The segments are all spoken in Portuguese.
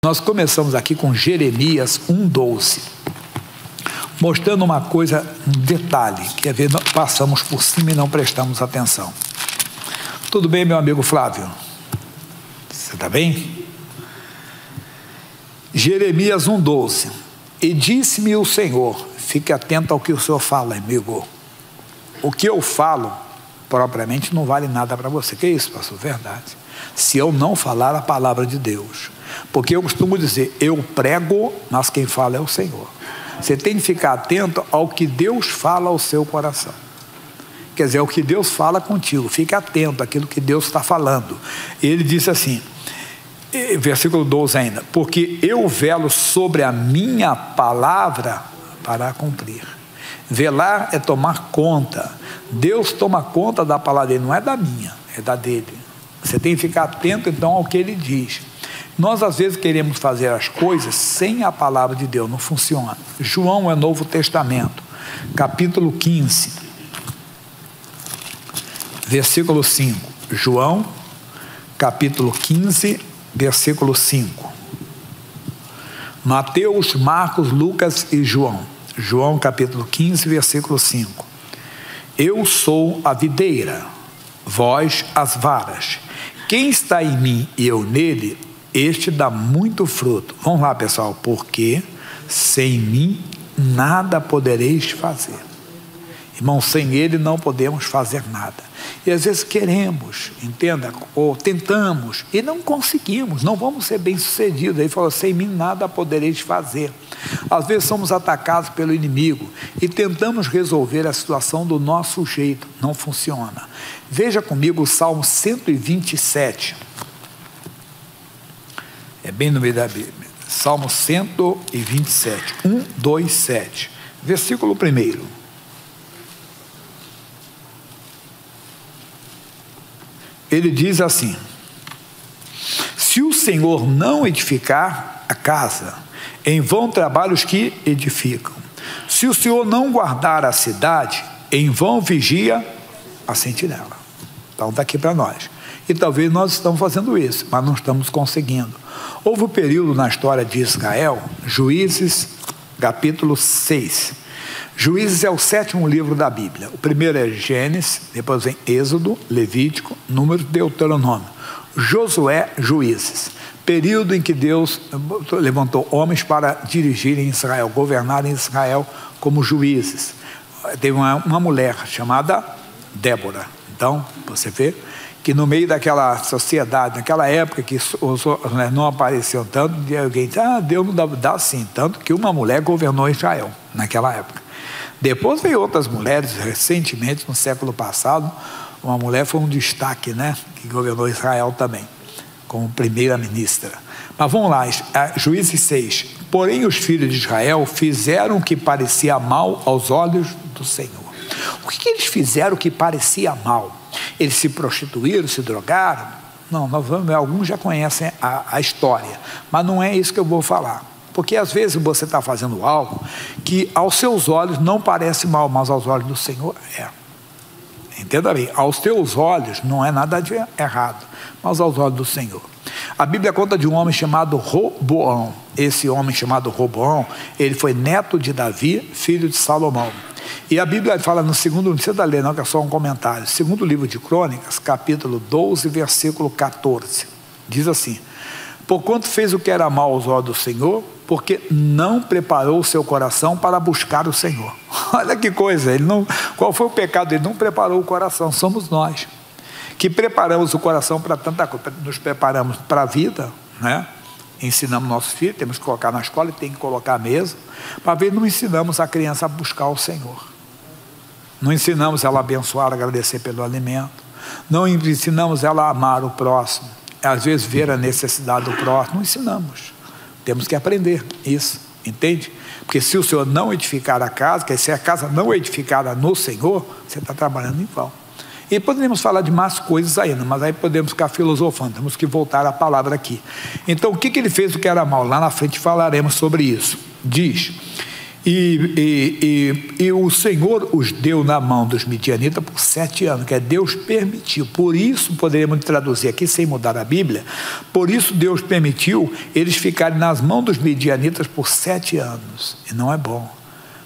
Nós começamos aqui com Jeremias 1:12, mostrando uma coisa, um detalhe, que às vezes nós passamos por cima e não prestamos atenção. Tudo bem, meu amigo Flávio? Você está bem? Jeremias 1:12. E disse-me o Senhor, fique atento ao que o Senhor fala, amigo. O que eu falo, propriamente, não vale nada para você. Que é isso, pastor? Verdade. Se eu não falar a palavra de Deus. Porque eu costumo dizer, eu prego, mas quem fala é o Senhor. Você tem que ficar atento ao que Deus fala ao seu coração. Quer dizer, o que Deus fala contigo. Fique atento àquilo que Deus está falando. Ele disse assim, versículo 12 ainda, porque eu velo sobre a minha palavra para cumprir. Velar é tomar conta. Deus toma conta da palavra dele, não é da minha, é da dele. Você tem que ficar atento então ao que ele diz. Nós às vezes queremos fazer as coisas sem a palavra de Deus, não funciona. João é Novo Testamento, capítulo 15, versículo 5. João, capítulo 15, versículo 5. Mateus, Marcos, Lucas e João. João, capítulo 15, versículo 5. Eu sou a videira, vós as varas. Quem está em mim e eu nele, este dá muito fruto. Vamos lá, pessoal. Porque sem mim nada podereis fazer. Irmão, sem ele não podemos fazer nada. E às vezes queremos, entenda, ou tentamos, e não conseguimos, não vamos ser bem-sucedidos. Aí falou, sem mim nada podereis fazer. Às vezes somos atacados pelo inimigo e tentamos resolver a situação do nosso jeito, não funciona. Veja comigo o Salmo 127. É bem no meio da Bíblia. Salmo 127, 1, 2, 7. Versículo 1. Ele diz assim, se o Senhor não edificar a casa, em vão trabalham os que edificam. Se o Senhor não guardar a cidade, em vão vigia a sentinela. Então está aqui para nós. E talvez nós estamos fazendo isso, mas não estamos conseguindo. Houve um período na história de Israel, Juízes, capítulo 6. Juízes é o 7º livro da Bíblia. O primeiro é Gênesis, depois vem Êxodo, Levítico, Números, Deuteronômio. Josué, Juízes. Período em que Deus levantou homens para dirigirem Israel, governarem Israel como juízes. Teve uma mulher chamada Débora. Então, você vê que no meio daquela sociedade, naquela época que os não apareciam tanto, alguém disse, Deus não dá assim, tanto que uma mulher governou Israel naquela época. Depois veio outras mulheres, recentemente, no século passado, uma mulher foi um destaque, né, que governou Israel também, como primeira-ministra. Mas vamos lá, Juízes 6. Porém, os filhos de Israel fizeram o que parecia mal aos olhos do Senhor. O que eles fizeram que parecia mal? Eles se prostituíram, se drogaram? Não, alguns já conhecem a história, mas não é isso que eu vou falar. Porque às vezes você está fazendo algo que aos seus olhos não parece mal, mas aos olhos do Senhor é. Entenda bem, aos teus olhos não é nada de errado, mas aos olhos do Senhor. A Bíblia conta de um homem chamado Roboão. Esse homem chamado Roboão, ele foi neto de Davi, filho de Salomão. E a Bíblia fala no segundo, não precisa ler não, que é só um comentário. Segundo livro de Crônicas, capítulo 12, versículo 14. Diz assim, porquanto fez o que era mal aos olhos do Senhor, porque não preparou o seu coração para buscar o Senhor. Olha que coisa, qual foi o pecado? Ele não preparou o coração, somos nós. Que preparamos o coração para tanta coisa, nos preparamos para a vida, né? Ensinamos nossos filhos, temos que colocar na escola e tem que colocar à mesa, mas às vezes não ensinamos a criança a buscar o Senhor. Não ensinamos ela a abençoar, a agradecer pelo alimento. Não ensinamos ela a amar o próximo. Às vezes ver a necessidade do próximo, não ensinamos. Temos que aprender isso, entende? Porque se o Senhor não edificar a casa, que se a casa não é edificada no Senhor, você está trabalhando em vão. E poderíamos falar de mais coisas ainda, mas aí podemos ficar filosofando, temos que voltar à palavra aqui. Então, o que ele fez o que era mal? Lá na frente falaremos sobre isso. Diz, E o Senhor os deu na mão dos midianitas por 7 anos, que é Deus permitiu. Por isso, poderíamos traduzir aqui, sem mudar a Bíblia, por isso Deus permitiu eles ficarem nas mãos dos midianitas por 7 anos. E não é bom,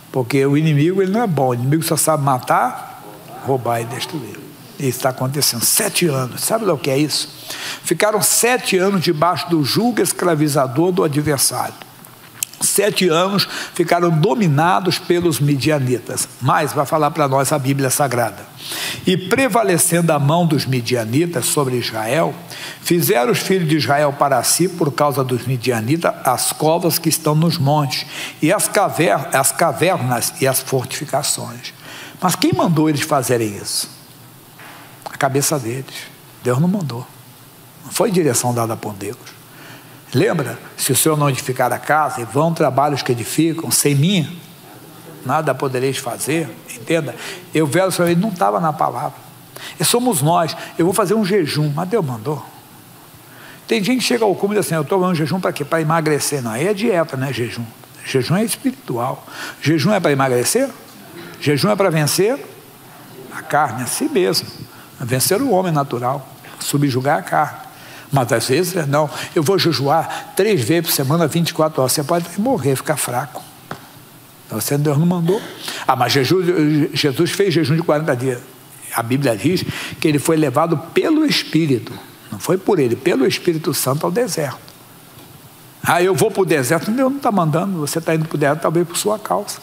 porque o inimigo ele não é bom, o inimigo só sabe matar, roubar e destruir. Isso está acontecendo, 7 anos, sabe lá o que é isso? Ficaram 7 anos debaixo do jugo escravizador do adversário. 7 anos ficaram dominados pelos midianitas. Mas vai falar para nós a Bíblia Sagrada. E prevalecendo a mão dos midianitas sobre Israel, fizeram os filhos de Israel para si, por causa dos midianitas, as covas que estão nos montes, e as cavernas e as fortificações. Mas quem mandou eles fazerem isso? A cabeça deles. Deus não mandou. Não foi direção dada por Deus. Lembra? Se o Senhor não edificar a casa, e vão trabalhos que edificam, sem mim, nada podereis fazer. Entenda? Eu velo sobre ele, não estava na palavra. E somos nós. Eu vou fazer um jejum, mas Deus mandou. Tem gente que chega ao cúmulo e diz assim, eu estou fazendo um jejum para quê? Para emagrecer. Não, aí é dieta, não é jejum. Jejum é espiritual. Jejum é para emagrecer? Jejum é para vencer a carne, a si mesmo. Vencer o homem natural, subjugar a carne. Mas às vezes, não, eu vou jejuar 3 vezes por semana, 24 horas. Você pode morrer, ficar fraco. Você, Deus não mandou. Mas Jesus fez jejum de 40 dias. A Bíblia diz que ele foi levado pelo Espírito. Não foi por ele, pelo Espírito Santo ao deserto. Eu vou para o deserto. Deus não está mandando, você está indo para o deserto talvez por sua causa.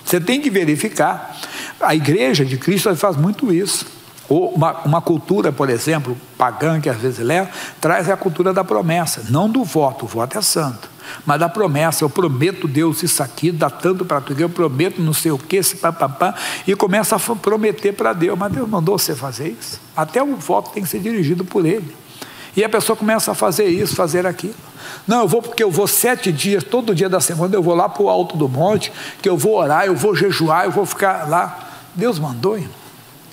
Você tem que verificar. A igreja de Cristo faz muito isso. Ou uma cultura, por exemplo, pagã, que às vezes leva, traz a cultura da promessa, não do voto. O voto é santo, mas da promessa. Eu prometo, Deus, isso aqui, dá tanto para tu, eu prometo não sei o que, esse papapá, e começa a prometer para Deus. Mas Deus mandou você fazer isso? Até o voto tem que ser dirigido por ele. E a pessoa começa a fazer isso, fazer aquilo. Não, eu vou porque eu vou 7 dias, todo dia da semana, eu vou lá para o alto do monte, que eu vou orar, eu vou jejuar, eu vou ficar lá. Deus mandou, irmão.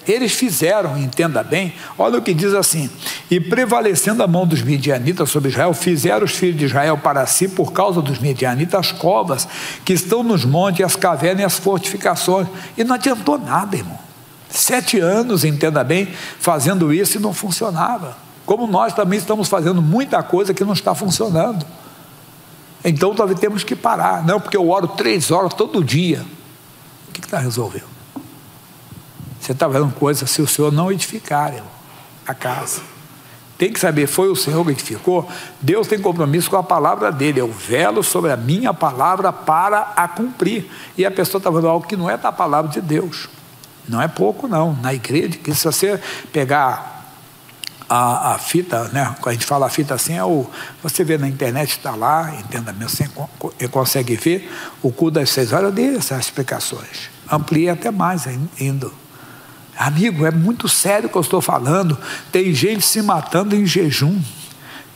Eles fizeram, entenda bem, olha o que diz assim, e prevalecendo a mão dos midianitas sobre Israel, fizeram os filhos de Israel para si, por causa dos midianitas, as covas que estão nos montes, as cavernas e as fortificações. E não adiantou nada, irmão. 7 anos, entenda bem, fazendo isso e não funcionava. Como nós também estamos fazendo muita coisa que não está funcionando. Então, talvez temos que parar. Não, porque eu oro 3 horas todo dia. O que está resolvendo? Você está fazendo coisa se o Senhor não edificar, irmão, a casa. Tem que saber, foi o Senhor que edificou. Deus tem compromisso com a palavra dele. Eu velo sobre a minha palavra para a cumprir. E a pessoa está fazendo algo que não é da palavra de Deus. Não é pouco, não. Na igreja, que se você pegar a fita, né? Quando a gente fala a fita assim, você vê na internet, está lá, entenda mesmo, você consegue ver o culto das 6 horas. Eu dei essas explicações. Ampliei até mais ainda. Amigo, é muito sério o que eu estou falando. Tem gente se matando em jejum.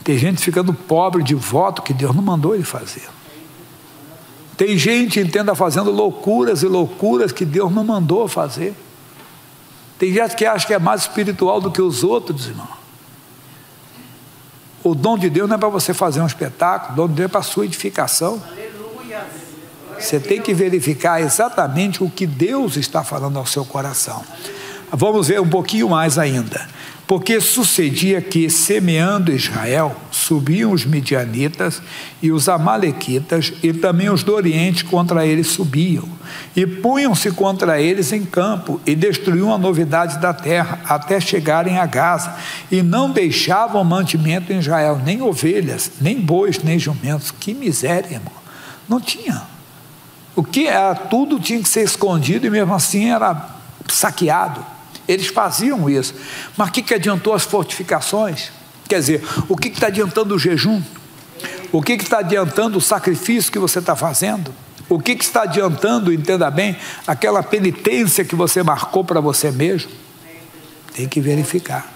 Tem gente ficando pobre de voto que Deus não mandou ele fazer. Tem gente, entenda, fazendo loucuras e loucuras que Deus não mandou fazer. Tem gente que acha que é mais espiritual do que os outros, irmão. O dom de Deus não é para você fazer um espetáculo, o dom de Deus é para a sua edificação. Você tem que verificar exatamente o que Deus está falando ao seu coração. Vamos ver um pouquinho mais ainda. Porque sucedia que, semeando Israel, subiam os midianitas e os amalequitas, e também os do Oriente contra eles subiam, e punham-se contra eles em campo, e destruíam a novidade da terra, até chegarem a Gaza, e não deixavam mantimento em Israel, nem ovelhas, nem bois, nem jumentos. Que miséria, irmão. Não tinha. O que era, tudo tinha que ser escondido, e mesmo assim era saqueado. Eles faziam isso. Mas o que adiantou as fortificações? Quer dizer, o que está adiantando o jejum? O que está adiantando o sacrifício que você está fazendo? O que está adiantando, entenda bem, aquela penitência que você marcou para você mesmo? Tem que verificar.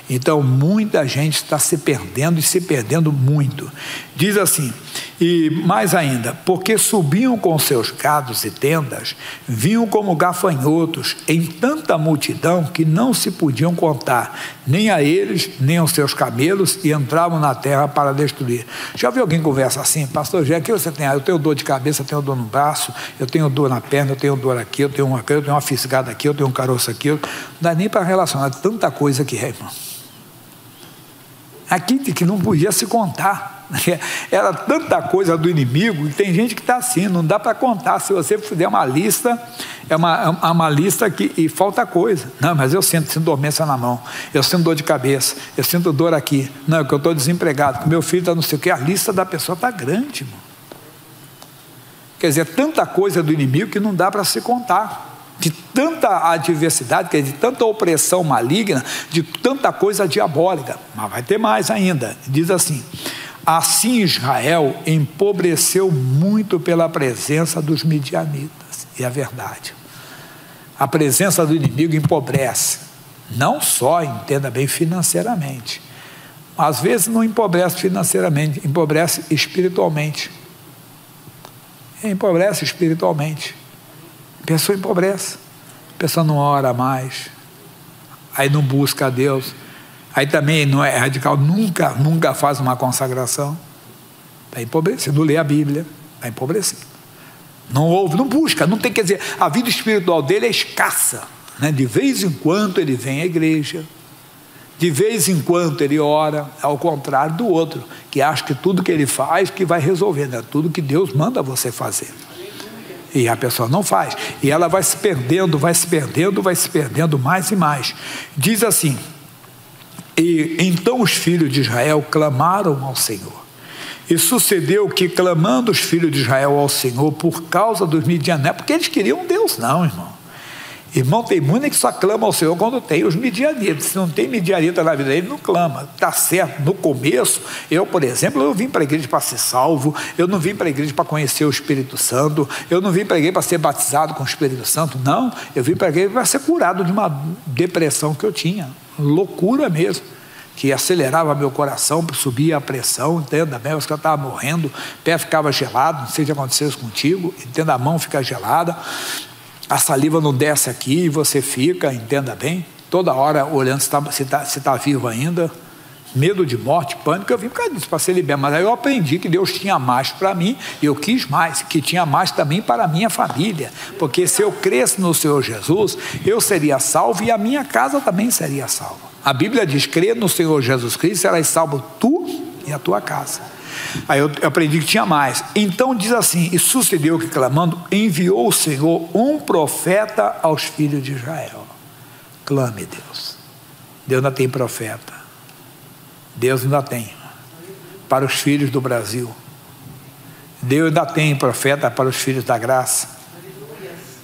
Então, muita gente está se perdendo e se perdendo muito. Diz assim, E mais ainda, porque subiam com seus gados e tendas, vinham como gafanhotos em tanta multidão que não se podiam contar, nem a eles, nem aos seus camelos, e entravam na terra para destruir. Já viu alguém conversa assim? Pastor Jé, o que você tem? Eu tenho dor de cabeça, eu tenho dor no braço, eu tenho dor na perna, eu tenho dor aqui, eu tenho uma fisgada aqui, eu tenho um caroço aqui. Não dá nem para relacionar tanta coisa que é, irmão. Aqui que não podia se contar. Era tanta coisa do inimigo, e tem gente que está assim, não dá para contar. Se você fizer uma lista, é uma lista e falta coisa. Não, mas eu sinto dormência na mão, eu sinto dor de cabeça, eu sinto dor aqui. Não, é que eu estou desempregado, que meu filho está não sei o quê. A lista da pessoa está grande, irmão. Quer dizer, tanta coisa do inimigo que não dá para se contar. De tanta adversidade, quer dizer, de tanta opressão maligna, de tanta coisa diabólica. Mas vai ter mais ainda. Diz assim: assim Israel empobreceu muito pela presença dos midianitas. E é verdade. A presença do inimigo empobrece. Não só, entenda bem, financeiramente. Às vezes não empobrece financeiramente, empobrece espiritualmente. Empobrece espiritualmente. A pessoa empobrece. A pessoa não ora mais. Aí não busca a Deus. Aí também não é radical, nunca faz uma consagração. Está empobrecido, não lê a Bíblia, está empobrecido. Não ouve, não busca, não tem, quer dizer, a vida espiritual dele é escassa, né? De vez em quando ele vem à igreja, de vez em quando ele ora, ao contrário do outro, que acha que tudo que ele faz que vai resolver, né? Tudo que Deus manda você fazer. E a pessoa não faz, e ela vai se perdendo mais e mais. Diz assim: e então os filhos de Israel clamaram ao Senhor. E sucedeu que, clamando os filhos de Israel ao Senhor por causa dos midianitas, não é porque eles queriam um Deus, não, irmão. Irmão, tem muito que só clama ao Senhor quando tem os midianitas. Se não tem midianita na vida dele, não clama. Está certo, no começo, eu, por exemplo, eu vim para a igreja para ser salvo, eu não vim para a igreja para conhecer o Espírito Santo, eu não vim para a igreja para ser batizado com o Espírito Santo, não. Eu vim para a igreja para ser curado de uma depressão que eu tinha, loucura mesmo, que acelerava meu coração, subia a pressão, entenda bem, eu estava morrendo, o pé ficava gelado, não sei se aconteceu isso contigo, entenda, a mão fica gelada, a saliva não desce aqui e você fica, entenda bem, toda hora olhando se está vivo ainda, medo de morte, pânico. Eu vim por causa disso, para ser liberto. Mas aí eu aprendi que Deus tinha mais para mim, e eu quis mais, que tinha mais também para a minha família, porque se eu cresce no Senhor Jesus, eu seria salvo e a minha casa também seria salva. A Bíblia diz: crê no Senhor Jesus Cristo, serás salvo tu e a tua casa. Aí eu aprendi que tinha mais. Então diz assim: e sucedeu que, clamando, enviou o Senhor um profeta aos filhos de Israel. Clame, Deus. Deus ainda tem profeta. Deus ainda tem para os filhos do Brasil. Deus ainda tem profeta para os filhos da graça.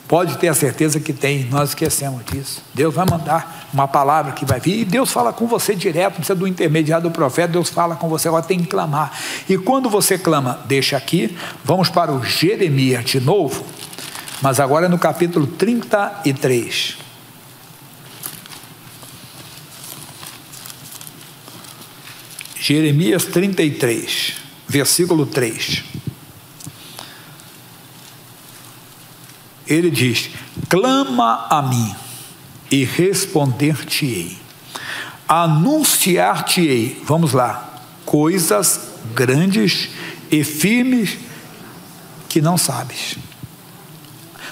Pode ter a certeza que tem, nós esquecemos disso. Deus vai mandar uma palavra que vai vir, e Deus fala com você direto, não precisa do intermediário do profeta, Deus fala com você, agora tem que clamar. E quando você clama, deixa aqui, vamos para o Jeremias de novo, mas agora é no capítulo 33. Jeremias 33, versículo 3. Ele diz: clama a mim e responder-te-ei, anunciar-te-ei, vamos lá, coisas grandes e firmes que não sabes.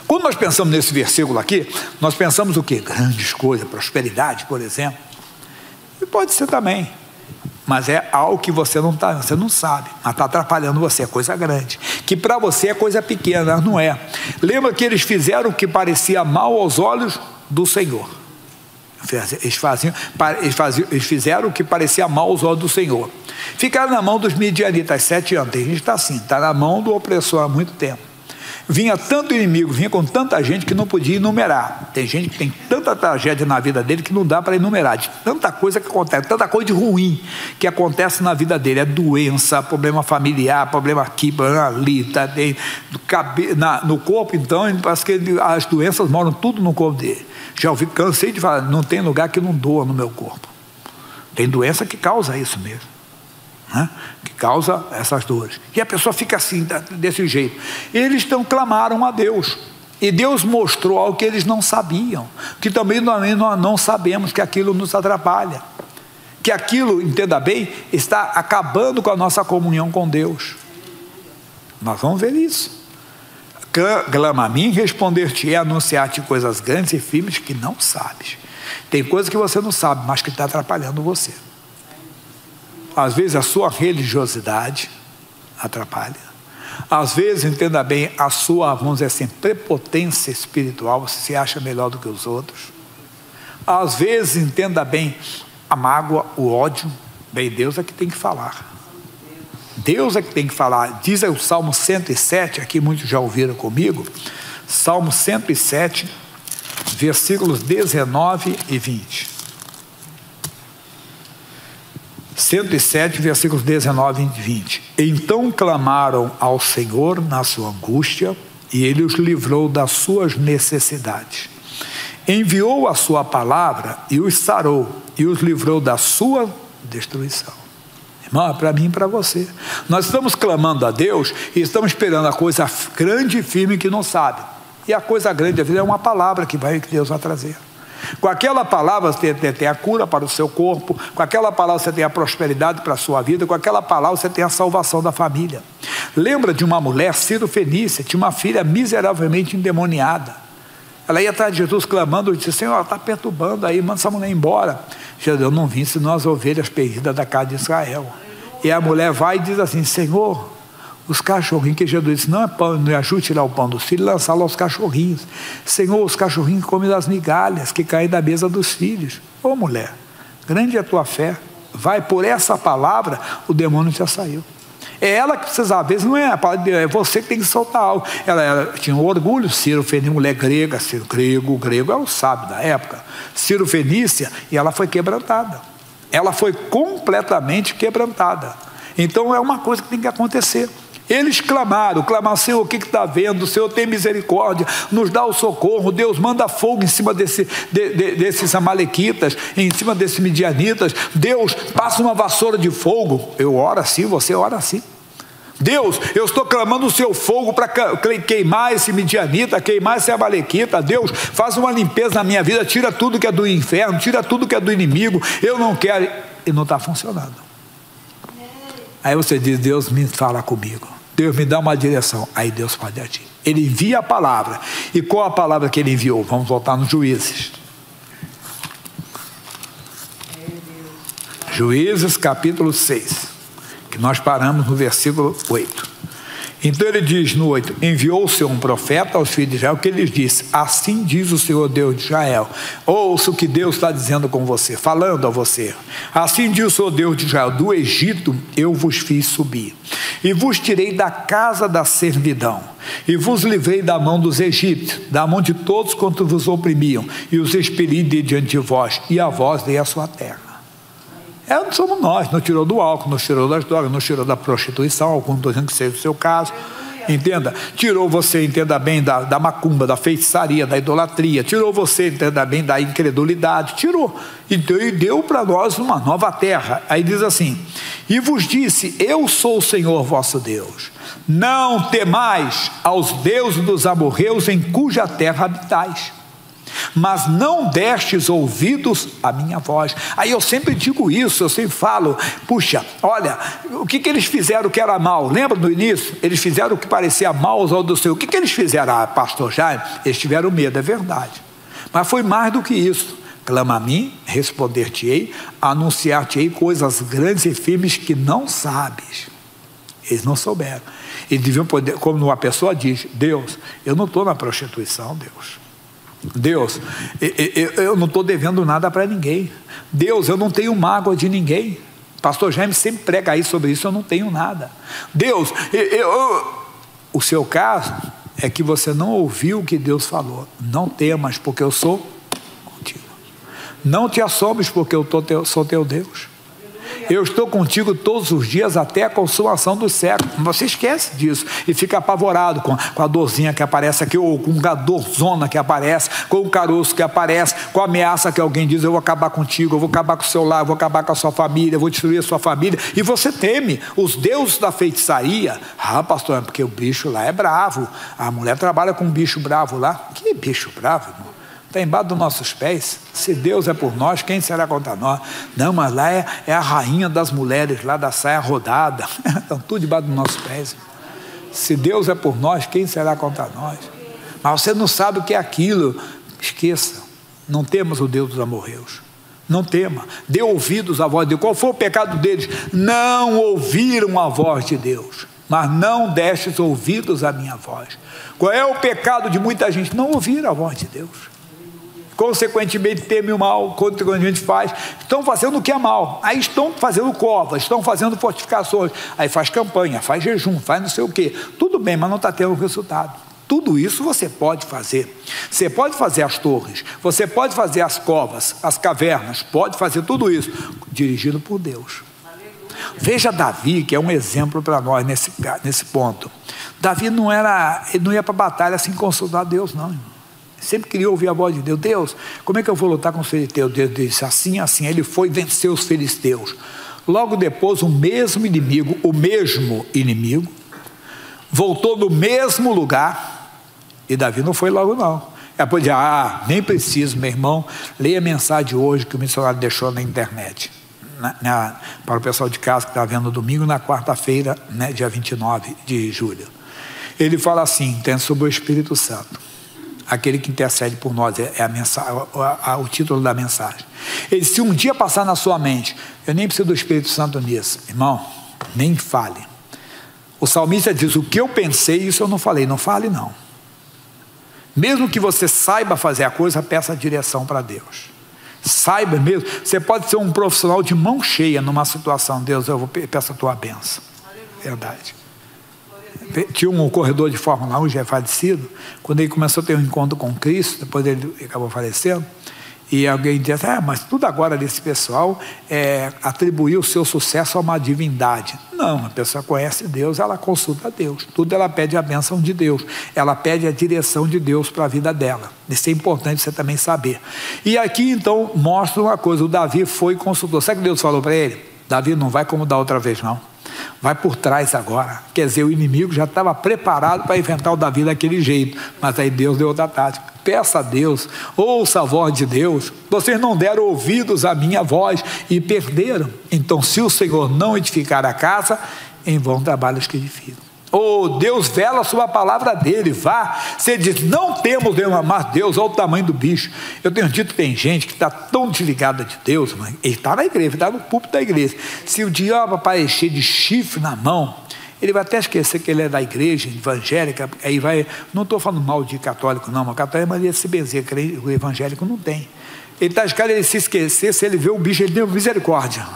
Quando nós pensamos nesse versículo aqui, nós pensamos o quê? Grandes coisas, prosperidade, por exemplo. E pode ser também, mas é algo que você não sabe, mas está atrapalhando você, é coisa grande, que para você é coisa pequena, não é. Lembra que eles fizeram o que parecia mal aos olhos do Senhor. Eles fizeram o que parecia mal aos olhos do Senhor. Ficaram na mão dos midianitas 7 anos. Tem gente que está assim, está na mão do opressor há muito tempo. Vinha tanto inimigo, vinha com tanta gente que não podia enumerar. Tem gente que tem tanta tragédia na vida dele que não dá para enumerar, de tanta coisa que acontece, tanta coisa de ruim que acontece na vida dele. É doença, problema familiar, problema aqui, problema ali, tá, no corpo. Então, parece que as doenças moram tudo no corpo dele. Já ouvi, cansei de falar, não tem lugar que não doa no meu corpo. Tem doença que causa isso mesmo. né, que causa essas dores. E a pessoa fica assim, desse jeito. Eles clamaram a Deus. E Deus mostrou algo que eles não sabiam, que também nós não sabemos, que aquilo nos atrapalha. Que aquilo, entenda bem, está acabando com a nossa comunhão com Deus. Nós vamos ver isso. Clama a mim, responder-te-ei, anunciar-te coisas grandes e firmes que não sabes. Tem coisas que você não sabe, mas que está atrapalhando você. Às vezes a sua religiosidade atrapalha. Às vezes, entenda bem, a sua, vamos dizer assim, prepotência espiritual, você se acha melhor do que os outros. Às vezes, entenda bem, a mágoa, o ódio, bem, Deus é que tem que falar. Deus é que tem que falar. Diz aí o Salmo 107, aqui muitos já ouviram comigo, Salmo 107, versículos 19 e 20. 107, versículos 19 e 20. Então clamaram ao Senhor na sua angústia, e Ele os livrou das suas necessidades. Enviou a sua palavra e os sarou, e os livrou da sua destruição. Irmão, é para mim e para você. Nós estamos clamando a Deus e estamos esperando a coisa grande e firme que não sabe. E a coisa grande da vida é uma palavra que Deus vai trazer. Com aquela palavra você tem a cura para o seu corpo, com aquela palavra você tem a prosperidade para a sua vida, com aquela palavra você tem a salvação da família. Lembra de uma mulher, Cirofenícia, tinha uma filha miseravelmente endemoniada. Ela ia atrás de Jesus clamando, e disse: Senhor, ela está perturbando aí, manda essa mulher embora. Jesus: eu não vim senão as ovelhas perdidas da casa de Israel. E a mulher vai e diz assim: Senhor, os cachorrinhos, que Jesus disse: não é pão, não ajude a tirar o pão dos filhos e lançá-lo aos cachorrinhos. Senhor, os cachorrinhos comem das migalhas que caem da mesa dos filhos. Ô mulher, grande é a tua fé, vai, por essa palavra o demônio já saiu. É ela que precisa, às vezes não é a palavra, é você que tem que soltar algo. Ela tinha um orgulho. Ciro Fenícia, mulher grega, Ciro grego é o sábio da época, Ciro Fenícia, e ela foi quebrantada. Ela foi completamente quebrantada. Então é uma coisa que tem que acontecer. Eles clamaram, Senhor, o que está havendo? O Senhor tem misericórdia, nos dá o socorro. Deus manda fogo em cima desses amalequitas, em cima desses midianitas. Deus passa uma vassoura de fogo. Eu oro assim, você ora assim. Deus, eu estou clamando o seu fogo para queimar esse midianita, queimar esse amalequita. Deus, faz uma limpeza na minha vida, tira tudo que é do inferno, tira tudo que é do inimigo. Eu não quero. E não está funcionando. Aí você diz: Deus me fala comigo, Deus me dá uma direção. Aí Deus pode agir. Ele envia a palavra. E qual a palavra que ele enviou? Vamos voltar nos Juízes. Juízes capítulo 6, que nós paramos no versículo 8. Então ele diz no 8: enviou-se um profeta aos filhos de Israel, que lhes disse: assim diz o Senhor Deus de Israel. Ouça o que Deus está dizendo com você, falando a você. Assim diz o Senhor Deus de Israel: do Egito eu vos fiz subir, e vos tirei da casa da servidão, e vos livrei da mão dos egípcios, da mão de todos quanto vos oprimiam, e os expeli de diante de vós, e a vós dei a sua terra. Não somos nós, nos tirou do álcool, nos tirou das drogas, nos tirou da prostituição, algum estou dizendo que seja o seu caso, entenda, tirou você, entenda bem, da macumba, da feitiçaria, da idolatria, tirou você, entenda bem, da incredulidade, tirou, e deu para nós uma nova terra. Aí diz assim: e vos disse: eu sou o Senhor vosso Deus, não temais aos deuses dos amorreus em cuja terra habitais, mas não destes ouvidos à minha voz. Aí eu sempre digo isso, eu sempre falo: puxa, olha, o que eles fizeram que era mal? Lembra no início? Eles fizeram o que parecia mal aos olhos do Senhor. O que eles fizeram? Pastor Jaime, eles tiveram medo, é verdade, mas foi mais do que isso. Clama a mim, responder-te-ei, anunciar-te-ei coisas grandes e firmes que não sabes. Eles não souberam. Eles deviam poder, como uma pessoa diz: Deus, eu não estou na prostituição, Deus, eu não estou devendo nada para ninguém. Deus, eu não tenho mágoa de ninguém. Pastor Jaime sempre prega aí sobre isso: eu não tenho nada. Deus, o seu caso é que você não ouviu o que Deus falou. Não temas, porque eu sou contigo. Não te assombres, porque eu sou teu Deus. Eu estou contigo todos os dias até a consumação dos séculos. Você esquece disso e fica apavorado com a dorzinha que aparece aqui, ou com a dorzona que aparece, com o caroço que aparece, com a ameaça que alguém diz: eu vou acabar contigo, eu vou acabar com o seu lar, eu vou acabar com a sua família, eu vou destruir a sua família. E você teme os deuses da feitiçaria. Ah, pastor, é porque o bicho lá é bravo. A mulher trabalha com um bicho bravo lá. Que bicho bravo, irmão? Está embaixo dos nossos pés. Se Deus é por nós, quem será contra nós? Não, mas lá é a rainha das mulheres, lá da saia rodada. Estão tudo debaixo dos nossos pés. Se Deus é por nós, quem será contra nós? Mas você não sabe o que é aquilo. Esqueça. Não temos o Deus dos amorreus. Não tema. Dê ouvidos à voz de Deus. Qual foi o pecado deles? Não ouviram a voz de Deus. Mas não destes ouvidos à minha voz. Qual é o pecado de muita gente? Não ouvir a voz de Deus. Consequentemente teme o mal, consequentemente estão fazendo o que é mal, aí estão fazendo covas, estão fazendo fortificações, aí faz campanha, faz jejum, faz não sei o que, tudo bem, mas não está tendo resultado. Tudo isso você pode fazer. Você pode fazer as torres, você pode fazer as covas, as cavernas, pode fazer tudo isso, dirigido por Deus. Veja Davi, que é um exemplo para nós nesse ponto. Davi ele não ia para a batalha sem consultar Deus, não, irmão. Sempre queria ouvir a voz de Deus. Deus, como é que eu vou lutar com os filisteus? Deus disse assim, assim. Ele foi vencer os filisteus. Logo depois, o mesmo inimigo, voltou no mesmo lugar. E Davi não foi logo, não. Depois de, nem preciso, meu irmão. Leia a mensagem de hoje que o missionário deixou na internet. Para o pessoal de casa que está vendo domingo, na quarta-feira, né, dia 29 de julho. Ele fala assim, tem sobre o Espírito Santo. Aquele que intercede por nós, é a mensagem, o título da mensagem. Ele, se um dia passar na sua mente, eu nem preciso do Espírito Santo nisso, irmão, nem fale. O salmista diz: o que eu pensei, isso eu não falei. Não fale, não. Mesmo que você saiba fazer a coisa, peça a direção para Deus. Saiba mesmo. Você pode ser um profissional de mão cheia numa situação. Deus, eu peço a tua bênção. Verdade. Tinha um corredor de Fórmula 1, já é falecido. Quando ele começou a ter um encontro com Cristo, depois ele acabou falecendo, e alguém disse: mas tudo agora desse pessoal atribuiu o seu sucesso a uma divindade. Não, a pessoa conhece Deus, ela consulta Deus, tudo ela pede a bênção de Deus, ela pede a direção de Deus para a vida dela. Isso é importante você também saber. E aqui então mostra uma coisa: o Davi foi e consultou. Sabe o que Deus falou para ele? Davi, não vai como da outra vez, não. Vai por trás agora. Quer dizer, o inimigo já estava preparado para enfrentar o Davi daquele jeito. Mas aí Deus deu outra tática. Peça a Deus, ouça a voz de Deus. Vocês não deram ouvidos à minha voz e perderam. Então, se o Senhor não edificar a casa, em vão trabalhos que edificam. Deus vela a sua palavra dele, vá. Você diz: não temos Deus, mas Deus, olha o tamanho do bicho. Eu tenho dito que tem gente que está tão desligada de Deus, mas ele está na igreja, está no púlpito da igreja. Se o diabo aparecer de chifre na mão, ele vai até esquecer que ele é da igreja evangélica. Aí vai, não estou falando mal de católico, não, mas católico é maneira de se benzer, o evangélico não tem. Ele está escado, ele se esquecer, se ele vê o bicho, ele deu misericórdia.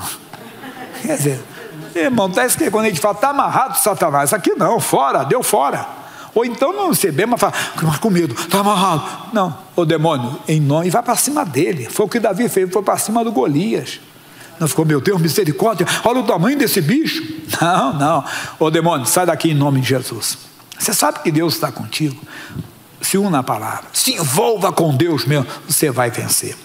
Quer dizer, irmão, está esquecendo. Quando a gente fala: está amarrado, Satanás, aqui não, fora, deu fora. Ou então não receber, mas fala: mas com medo, está amarrado. Não, o demônio, em nome, e vai para cima dele. Foi o que Davi fez, foi para cima do Golias. Não ficou: meu Deus, misericórdia, olha o tamanho desse bicho. Não, não. Ô demônio, sai daqui em nome de Jesus. Você sabe que Deus está contigo. Se una a palavra, se envolva com Deus mesmo, você vai vencer.